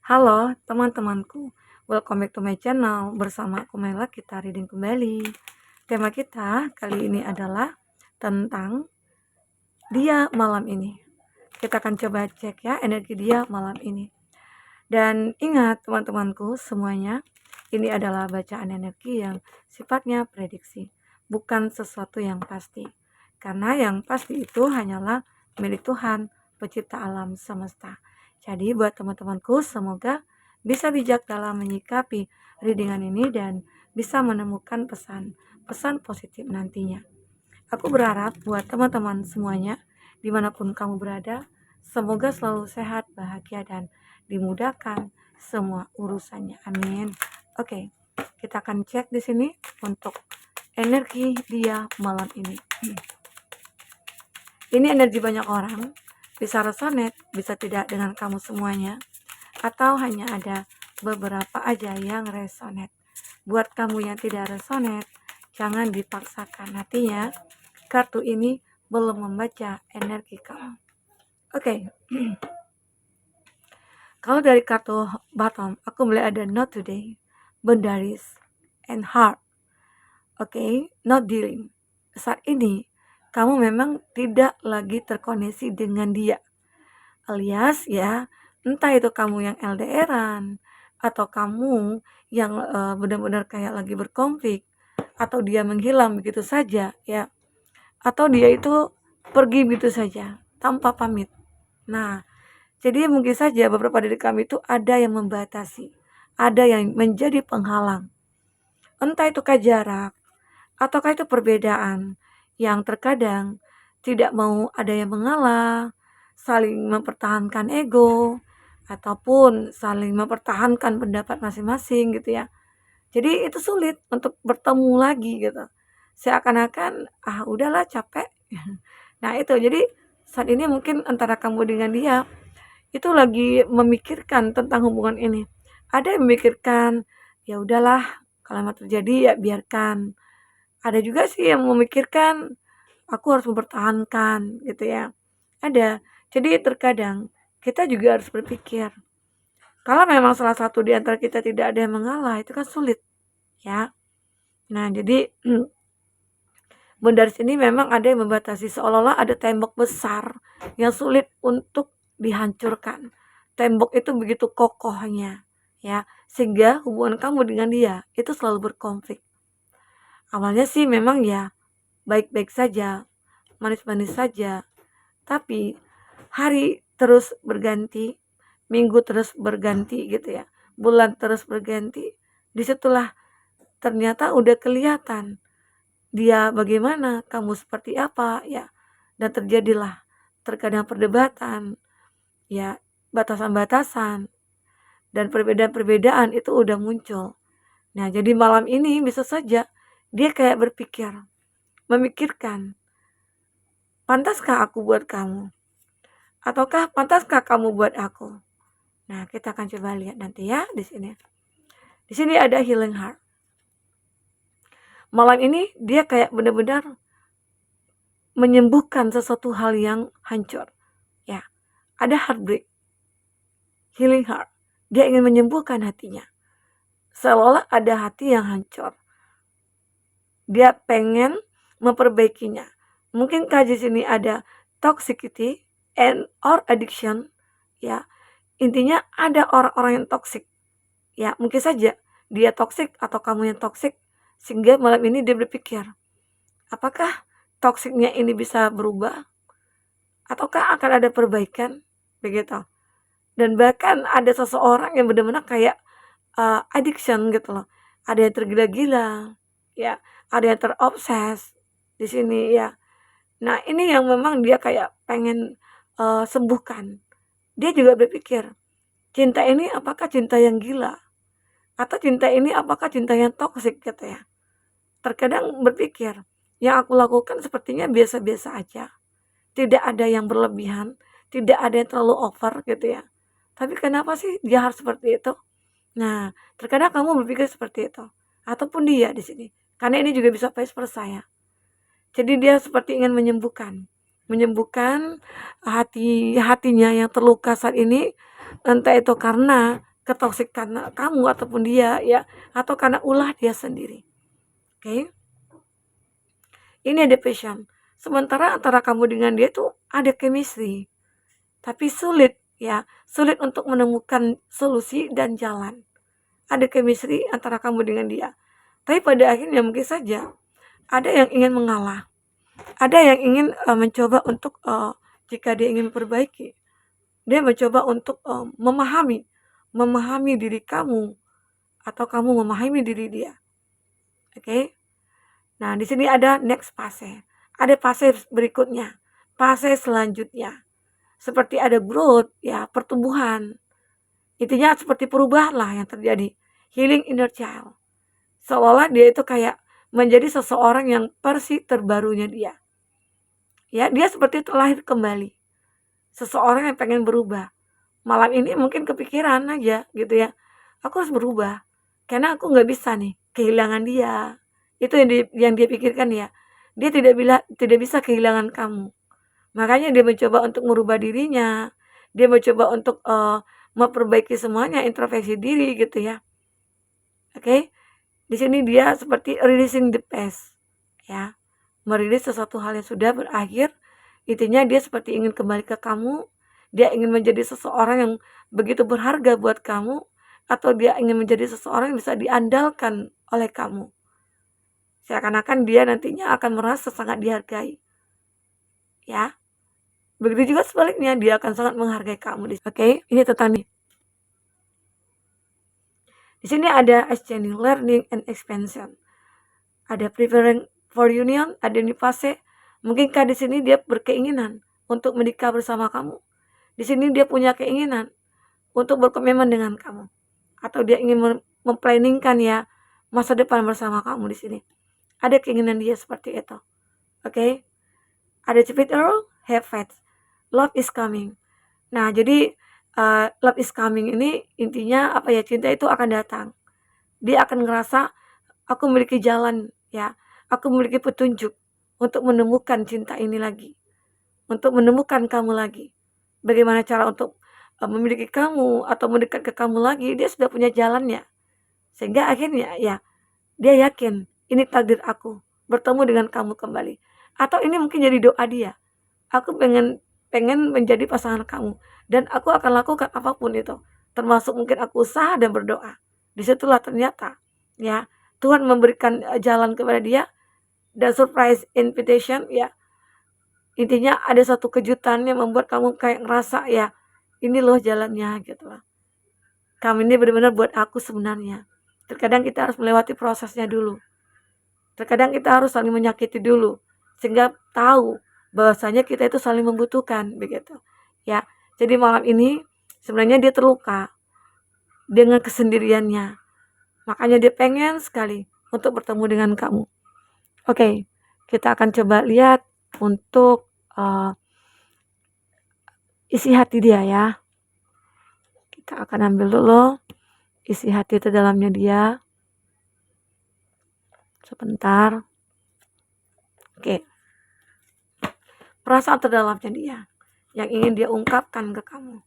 Halo teman-temanku, welcome back to my channel. Bersama aku Mela, kita reading kembali. Tema kita kali ini adalah tentang dia malam ini. Kita akan coba cek ya energi dia malam ini. Dan ingat teman-temanku semuanya, ini adalah bacaan energi yang sifatnya prediksi, bukan sesuatu yang pasti. Karena yang pasti itu hanyalah milik Tuhan, pencipta alam semesta. Jadi buat teman-temanku, semoga bisa bijak dalam menyikapi readingan ini dan bisa menemukan pesan positif nantinya. Aku berharap buat teman-teman semuanya, dimanapun kamu berada, semoga selalu sehat, bahagia, dan dimudahkan semua urusannya. Amin. Oke, kita akan cek di sini untuk energi dia malam ini. Ini energi banyak orang, bisa resonate, bisa tidak dengan kamu semuanya, atau hanya ada beberapa aja yang resonate. Buat kamu yang tidak resonate, jangan dipaksakan. Artinya, kartu ini belum membaca energi kamu. Oke. Kalau dari kartu bottom, aku melihat ada not today, boundaries, and heart. Oke, not dealing. Saat ini, kamu memang tidak lagi terkoneksi dengan dia. Alias ya, entah itu kamu yang LDRan, atau kamu yang benar-benar kayak lagi berkonflik, atau dia menghilang begitu saja ya, atau dia itu pergi begitu saja tanpa pamit. Nah, jadi mungkin saja beberapa dari kami itu ada yang membatasi, ada yang menjadi penghalang. Entah itu jarak, ataukah itu perbedaan yang terkadang tidak mau ada yang mengalah, saling mempertahankan ego, ataupun saling mempertahankan pendapat masing-masing gitu ya. Jadi itu sulit untuk bertemu lagi gitu. Seakan-akan udahlah capek. Nah itu jadi saat ini mungkin antara kamu dengan dia itu lagi memikirkan tentang hubungan ini. Ada yang memikirkan ya udahlah kalau mau terjadi ya biarkan. Ada juga sih yang memikirkan aku harus mempertahankan gitu ya. Ada. Jadi terkadang kita juga harus berpikir kalau memang salah satu di antara kita tidak ada yang mengalah itu kan sulit ya. Nah jadi dari sini memang ada yang membatasi, seolah-olah ada tembok besar yang sulit untuk dihancurkan. Tembok itu begitu kokohnya ya, sehingga hubungan kamu dengan dia itu selalu berkonflik. Awalnya sih memang ya baik-baik saja, manis-manis saja, tapi hari terus berganti, minggu terus berganti gitu ya, bulan terus berganti. Disitulah ternyata udah kelihatan dia bagaimana, kamu seperti apa ya, dan terjadilah terkadang perdebatan ya, batasan-batasan dan perbedaan-perbedaan itu udah muncul. Nah jadi malam ini bisa saja dia kayak berpikir, memikirkan, pantaskah aku buat kamu, ataukah pantaskah kamu buat aku. Nah kita akan coba lihat nanti ya di sini. Di sini ada healing heart. Malam ini dia kayak benar-benar menyembuhkan sesuatu hal yang hancur. Ya, ada heartbreak, healing heart. Dia ingin menyembuhkan hatinya. Seolah ada hati yang hancur. Dia pengen memperbaikinya. Mungkinkah di sini ada toxicity and or addiction? Ya, intinya ada orang-orang yang toxic. Ya, mungkin saja dia toxic atau kamu yang toxic. Sehingga malam ini dia berpikir, apakah toksiknya ini bisa berubah? Ataukah akan ada perbaikan? Begitu. Dan bahkan ada seseorang yang benar-benar kayak addiction gitu loh. Ada yang tergila-gila, ya, ada yang terobses di sini ya. Nah, ini yang memang dia kayak pengen sembuhkan. Dia juga berpikir, cinta ini apakah cinta yang gila? Atau cinta ini apakah cinta yang toksik gitu ya. Terkadang berpikir, yang aku lakukan sepertinya biasa-biasa aja. Tidak ada yang berlebihan, tidak ada yang terlalu over gitu ya. Tapi kenapa sih dia harus seperti itu? Nah, terkadang kamu berpikir seperti itu. Ataupun dia di sini. Karena ini juga bisa vice versa ya. Jadi dia seperti ingin menyembuhkan. Menyembuhkan hatinya yang terluka saat ini. Entah itu karena ketoksik karena kamu ataupun dia ya, atau karena ulah dia sendiri. Oke. Ini ada passion. Sementara antara kamu dengan dia tuh ada chemistry. Tapi sulit ya, sulit untuk menemukan solusi dan jalan. Ada chemistry antara kamu dengan dia. Tapi pada akhirnya mungkin saja ada yang ingin mengalah. Ada yang ingin mencoba untuk jika dia ingin perbaiki, dia mencoba untuk memahami diri kamu atau kamu memahami diri dia. Oke. Nah, di sini ada next fase. Ada fase berikutnya, fase selanjutnya. Seperti ada growth ya, pertumbuhan. Intinya seperti perubahan lah yang terjadi. Healing inner child. Seolah dia itu kayak menjadi seseorang yang versi terbarunya dia. Ya, dia seperti terlahir kembali. Seseorang yang pengen berubah. Malam ini mungkin kepikiran aja gitu ya. Aku harus berubah. Karena aku nggak bisa nih kehilangan dia. Itu yang dia pikirkan ya. Dia tidak bisa kehilangan kamu. Makanya dia mencoba untuk merubah dirinya. Dia mencoba untuk memperbaiki semuanya, introspeksi diri gitu ya. Oke. Di sini dia seperti releasing the past ya. Merilis sesuatu hal yang sudah berakhir. Intinya dia seperti ingin kembali ke kamu. Dia ingin menjadi seseorang yang begitu berharga buat kamu, atau dia ingin menjadi seseorang yang bisa diandalkan oleh kamu. Seakan-akan dia nantinya akan merasa sangat dihargai. Ya. Begitu juga sebaliknya, dia akan sangat menghargai kamu. Oke, ini tentang nih. Di sini ada exchanging, learning, and expansion. Ada preparing for union, ada di fase. Mungkinkah di sini dia berkeinginan untuk menikah bersama kamu? Di sini dia punya keinginan untuk berkomitmen dengan kamu, atau dia ingin memplanningkan ya masa depan bersama kamu di sini. Ada keinginan dia seperti itu. Oke. Ada Jupiter, have faith. Love is coming. Nah, jadi love is coming ini intinya apa ya? Cinta itu akan datang. Dia akan ngerasa aku memiliki jalan ya. Aku memiliki petunjuk untuk menemukan cinta ini lagi. Untuk menemukan kamu lagi. Bagaimana cara untuk memiliki kamu atau mendekat ke kamu lagi, dia sudah punya jalannya. Sehingga akhirnya ya, dia yakin ini takdir aku bertemu dengan kamu kembali. Atau ini mungkin jadi doa dia. Aku pengen menjadi pasangan kamu dan aku akan lakukan apapun itu. Termasuk mungkin aku usaha dan berdoa. Disitulah ternyata ya Tuhan memberikan jalan kepada dia dan surprise invitation ya. Intinya ada satu kejutan yang membuat kamu kayak ngerasa ya, ini loh jalannya gitu lah. Kamu ini benar-benar buat aku sebenarnya. Terkadang kita harus melewati prosesnya dulu. Terkadang kita harus saling menyakiti dulu sehingga tahu bahwasanya kita itu saling membutuhkan begitu. Ya. Jadi malam ini sebenarnya dia terluka dengan kesendiriannya. Makanya dia pengen sekali untuk bertemu dengan kamu. Oke, kita akan coba lihat untuk isi hati dia ya. Kita akan ambil dulu isi hati terdalamnya dia. Sebentar. Oke. Perasaan terdalamnya dia yang ingin dia ungkapkan ke kamu.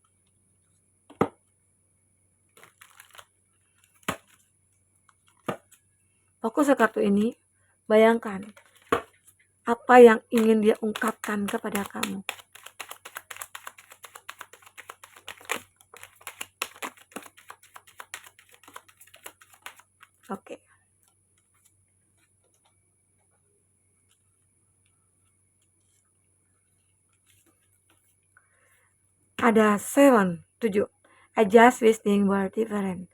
Fokus ke kartu ini. Bayangkan apa yang ingin dia ungkapkan kepada kamu. Oke. Ada 7. I just wish things were different.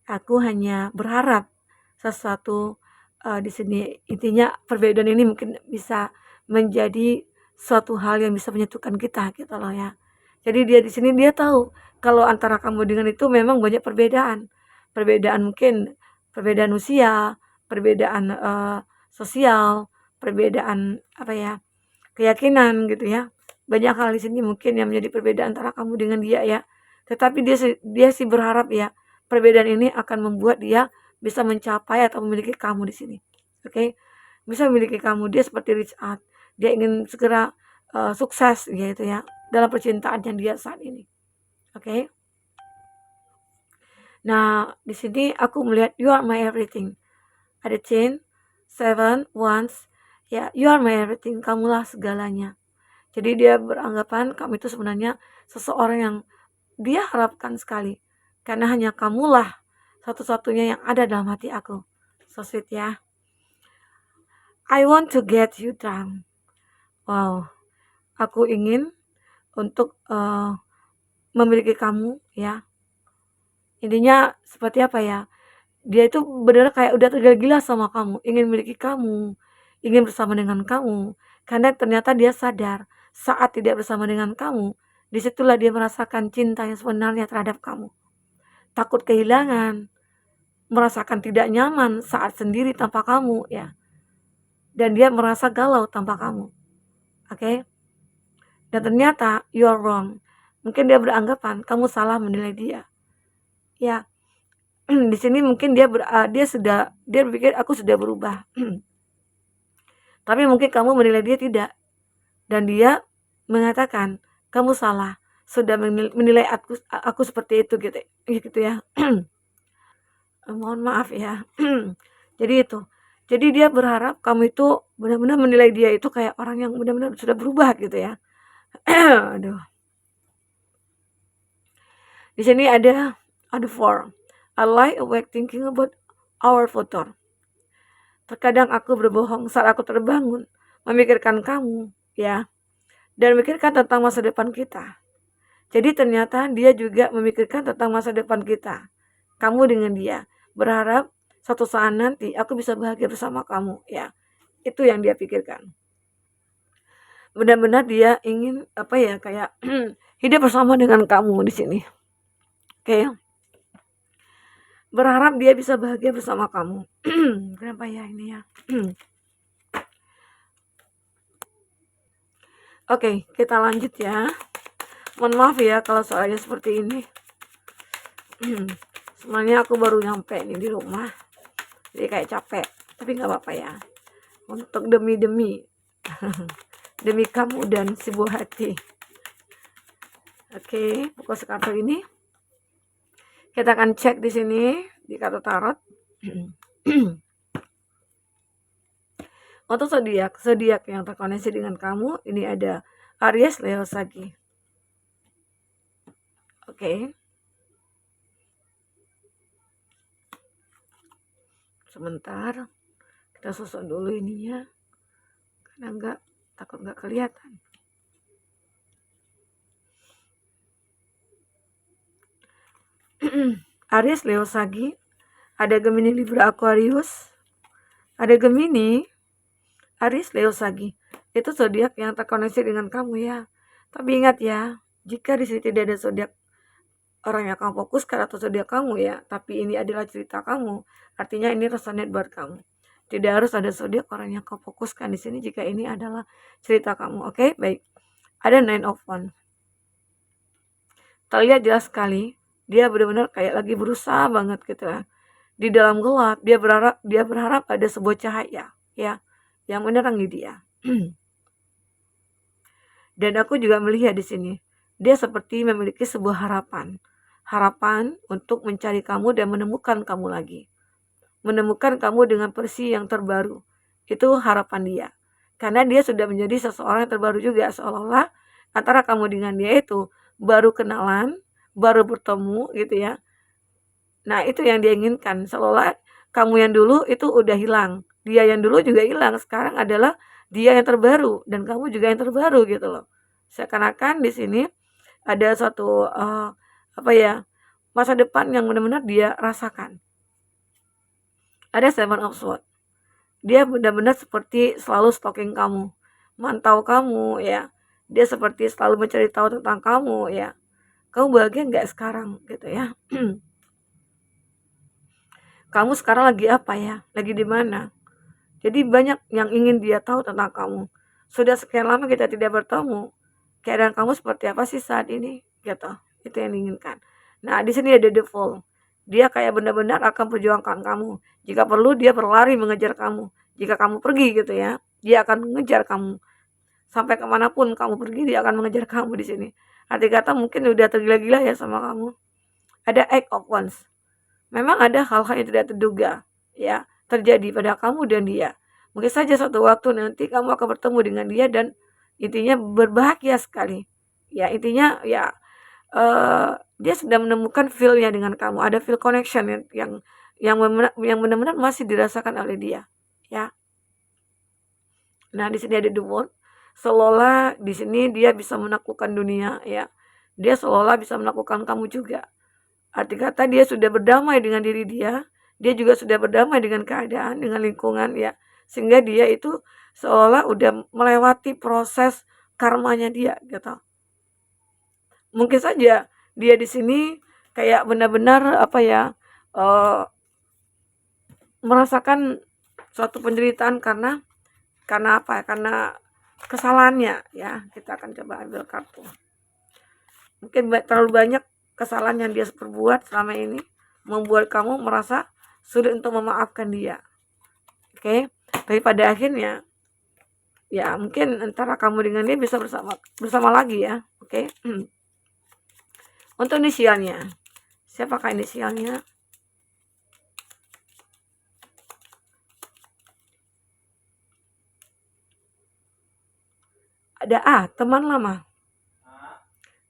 Aku hanya berharap sesuatu di sini. Intinya perbedaan ini mungkin bisa menjadi suatu hal yang bisa menyatukan kita gitu loh ya. Jadi dia di sini dia tahu kalau antara kamu dengan itu memang banyak perbedaan. Perbedaan mungkin perbedaan usia, perbedaan sosial, perbedaan apa ya? Keyakinan gitu ya. Banyak hal di sini mungkin yang menjadi perbedaan antara kamu dengan dia ya. Tetapi dia sih berharap ya perbedaan ini akan membuat dia bisa mencapai atau memiliki kamu di sini. Oke. Bisa memiliki kamu. Dia seperti reach out. Dia ingin segera sukses gitu ya dalam percintaannya dia saat ini. Oke. Nah, di sini aku melihat you are my everything. Ada chain, 7, once, ya you are my everything, kamulah segalanya. Jadi dia beranggapan kamu itu sebenarnya seseorang yang dia harapkan sekali. Karena hanya kamulah satu-satunya yang ada dalam hati aku. So sweet ya. I want to get you drunk. Wow, aku ingin untuk memiliki kamu ya. Intinya seperti apa ya? Dia itu benar kayak udah tergila-gila sama kamu, ingin memiliki kamu, ingin bersama dengan kamu. Karena ternyata dia sadar saat tidak bersama dengan kamu, disitulah dia merasakan cinta yang sebenarnya terhadap kamu. Takut kehilangan, merasakan tidak nyaman saat sendiri tanpa kamu ya. Dan dia merasa galau tanpa kamu. Oke? Dan ternyata you are wrong. Mungkin dia beranggapan kamu salah menilai dia. Ya, di sini mungkin dia berpikir aku sudah berubah. Tapi mungkin kamu menilai dia tidak. Dan dia mengatakan kamu salah, sudah menilai aku seperti itu gitu ya. Mohon maaf ya. Jadi itu. Jadi dia berharap kamu itu benar-benar menilai dia itu kayak orang yang benar-benar sudah berubah gitu ya. Aduh. Di sini ada 4. I lie awake thinking about our future. Terkadang aku berbohong saat aku terbangun, memikirkan kamu, ya, dan memikirkan tentang masa depan kita. Jadi ternyata dia juga memikirkan tentang masa depan kita. Kamu dengan dia. Berharap suatu saat nanti aku bisa bahagia bersama kamu, ya. Itu yang dia pikirkan. Benar-benar dia ingin kayak hidup bersama dengan kamu di sini. Oke. Berharap dia bisa bahagia bersama kamu. Kenapa ya ini ya? Oke, kita lanjut ya. Mohon maaf ya kalau soalnya seperti ini. Sebenarnya aku baru nyampe nih di rumah. Jadi kayak capek. Tapi nggak apa-apa ya. Untuk demi demi kamu dan si buah hati. Oke, buku kartu ini. Kita akan cek di sini di kartu tarot. Untuk zodiak yang terkoneksi dengan kamu, ini ada Aries, Leo, Sagi. Oke. Sebentar. Kita susun dulu ininya. Karena takut nggak kelihatan. Aries, Leo, Sagi. Ada Gemini, Libra, Aquarius. Ada Gemini, Aries, Leo, Sagi. Itu zodiak yang terkoneksi dengan kamu ya. Tapi ingat ya, jika di sini tidak ada zodiak orang yang kamu fokuskan atau zodiak kamu ya, tapi ini adalah cerita kamu, artinya ini resonate buat kamu. Tidak harus ada zodiak orang yang kamu fokuskan di sini jika ini adalah cerita kamu. Oke, baik. Ada 9 of Wands. Terlihat jelas sekali, dia benar-benar kayak lagi berusaha banget gitu ya. Di dalam gelap, dia berharap ada sebuah cahaya ya yang menerangi dia. Dan aku juga melihat di sini, dia seperti memiliki sebuah harapan untuk mencari kamu dan menemukan kamu lagi. Menemukan kamu dengan versi yang terbaru. Itu harapan dia. Karena dia sudah menjadi seseorang yang terbaru juga, seolah-olah antara kamu dengan dia itu baru kenalan, baru bertemu gitu ya. Nah, itu yang dia inginkan. Seolah kamu yang dulu itu udah hilang. Dia yang dulu juga hilang. Sekarang adalah dia yang terbaru dan kamu juga yang terbaru gitu loh. Seakan-akan di sini ada suatu masa depan yang benar-benar dia rasakan. Ada 7 of Swords. Dia benar-benar seperti selalu stalking kamu, mantau kamu ya. Dia seperti selalu mencari tahu tentang kamu ya. Kamu bahagia nggak sekarang gitu ya? Kamu sekarang lagi apa ya? Lagi di mana? Jadi banyak yang ingin dia tahu tentang kamu. Sudah sekian lama kita tidak bertemu. Keadaan kamu seperti apa sih saat ini? Gitu. Itu yang diinginkan. Nah, di sini ada the Fool. Dia kayak benar-benar akan perjuangkan kamu. Jika perlu dia berlari mengejar kamu. Jika kamu pergi gitu ya, dia akan mengejar kamu. Sampai kemanapun kamu pergi, dia akan mengejar kamu di sini. Arti kata mungkin udah tergila-gila ya sama kamu. Ada 8 of Wands. memang ada hal-hal yang tidak terduga ya terjadi pada kamu dan dia. Mungkin saja suatu waktu nanti kamu akan bertemu dengan dia dan intinya berbahagia sekali. Ya, intinya ya dia sudah menemukan feel-nya dengan kamu. Ada feel connection yang benar-benar masih dirasakan oleh dia, ya. Nah, di sini ada the world. Seolah di sini dia bisa menaklukkan dunia, ya. Dia seolah bisa menaklukkan kamu juga. Arti kata dia sudah berdamai dengan diri dia juga sudah berdamai dengan keadaan, dengan lingkungan, ya. Sehingga dia itu seolah udah melewati proses karmanya dia, gitu. Mungkin saja dia di sini kayak benar-benar apa ya, merasakan suatu penderitaan karena apa, karena kesalahannya ya. Kita akan coba ambil kartu. Mungkin terlalu banyak kesalahan yang dia perbuat selama ini membuat kamu merasa sulit untuk memaafkan dia. Oke, tapi pada akhirnya ya mungkin antara kamu dengan dia bisa bersama lagi ya. Oke. Untuk inisialnya, siapakah inisialnya? Ada A, teman lama.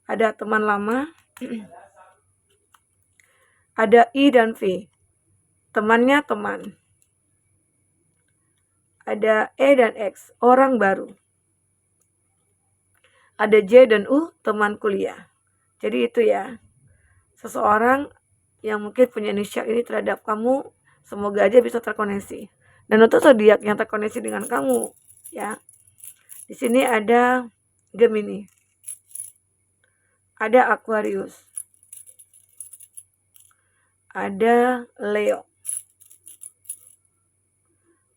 Ada teman lama. Ada I dan V, temannya teman. Ada E dan X, orang baru. Ada J dan U, teman kuliah. Jadi itu ya, seseorang yang mungkin punya inisial ini terhadap kamu, semoga aja bisa terkoneksi. Dan untuk zodiak yang terkoneksi dengan kamu, ya. Di sini ada Gemini. Ada Aquarius. Ada Leo.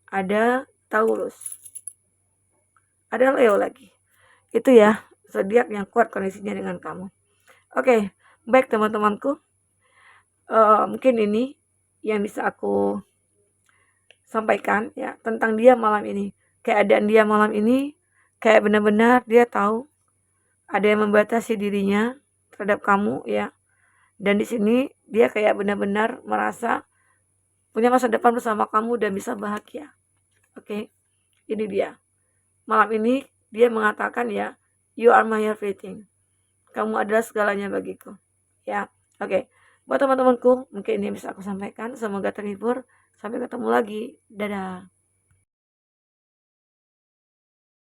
Ada Taurus. Ada Leo lagi. Itu ya, zodiak yang kuat koneksinya dengan kamu. Oke, baik teman-temanku. Mungkin ini yang bisa aku sampaikan ya tentang dia malam ini. Keadaan dia malam ini kayak benar-benar dia tahu ada yang membatasi dirinya terhadap kamu ya. Dan di sini dia kayak benar-benar merasa punya masa depan bersama kamu dan bisa bahagia. Oke, ini dia. Malam ini dia mengatakan ya, you are my everything. Kamu adalah segalanya bagiku. Ya, oke. Buat teman-temanku, mungkin ini bisa aku sampaikan. Semoga terhibur. Sampai ketemu lagi. Dadah.